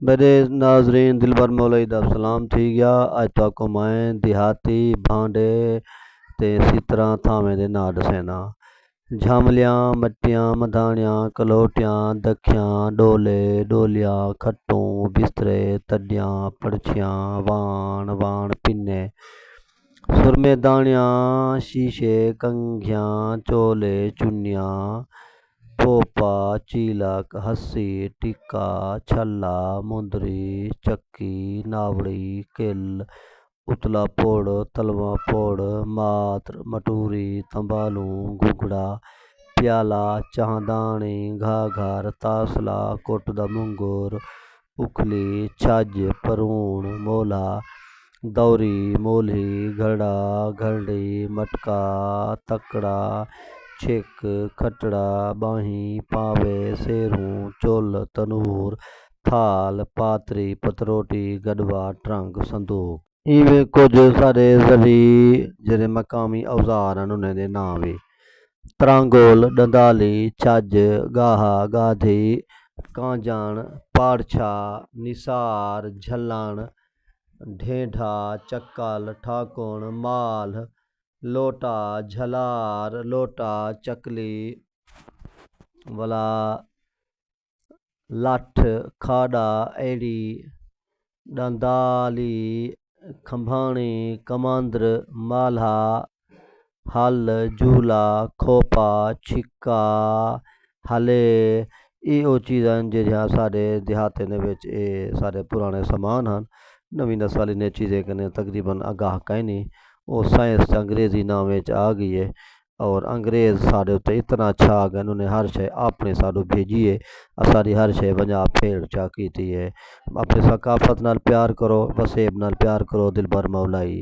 मेरे नाजरीन दिलबर मौलवी दा सलाम थी गया। अज तक मैं देहाती भांडे ते इसी तरह थावें दे नां दसेना। झामलियां, मट्टियां, मधाणियां, कलोटियां, दखियां, डोले, डोलियां, खट्टू, बिस्तरे, तड्डियां, पड़छियां, वाण, वाण पिन्ने, सुरमे दाणियां, शीशे, कंघियां, चोले, चुन्नियां, पोपा, चीलक, हस्सी, टिक्का, छल्ला, मुंदरी, चक्की, नावड़ी, किल, उतला पोड़, तलवा पोड़, मात्र, मटूरी, तंबालू, घुगड़ा, प्याला, चाहदानी, घाघर, तासला, कोट दा मुंगुर, उखली, छज, परूण, मोला, दौरी, मोलही, घड़ा, घरड़ी, मटका, तकड़ा, छिक, खटड़ा, बाही, पावे, सेरू, चुल, तनूर, थाल, पातरी, पतरोटी, गडवा, ट्रंक, संदूक। इवें कुछ सारे जरी ਜਿਹੜੇ ਮਕਾਮੀ ਔਜ਼ਾਰ ਹਨ ਉਹਨਾਂ ਦੇ ਨਾਂ ਵੀ ਤਰਾਂਗੋਲ, ਡੰਦਾਲੀ, ਛੱਜ, ਗਾਹਾ, ਗਾਧੀ, ਕਾਂਜਣ, ਪਾੜਛਾ, ਨਿਸਾਰ, ਝੱਲਣ, ਢੇਂਢਾ, ਚੱਕਲ, ਠਾਕੁਣ, ਮਾਲ, ਲੋਟਾ, ਝਲਾਰ, ਲੋਟਾ, ਚੱਕਲੀ ਵਾਲਾ, ਲੱਠ, ਖਾੜਾ, ਐੜੀ, ਡੰਦਾਲੀ, ਖੰਭਾਣੀ, ਕਮਾਂਦਰ, ਮਾਲਹਾ, ਹਲ, ਜੂਲਾ, ਖੋਪਾ, ਛਿੱਕਾ, ਹਲੇ। ਇਹ ਉਹ ਚੀਜ਼ਾਂ ਜਿਹੜੀਆਂ ਸਾਡੇ ਦਿਹਾਤੇ ਦੇ ਵਿੱਚ ਇਹ ਸਾਰੇ ਪੁਰਾਣੇ ਸਮਾਨ ਹਨ। ਨਵੀਂ ਨਸਲ ਨੇ ਚੀज़ें कने तकरीबन आगाह कहीं नहीं। वो साइंस अंग्रेज़ी नाम आ गई है और अंग्रेज़ साढ़े उत्ते इतना अच्छा आ गए उन्होंने हर शय अपने साडू भेजी है। सारी हर शय वंजा फेड़ चा की है। अपनी सकाफत नाल प्यार करो, वसेब नाल प्यार करो। दिलबर मौलाई।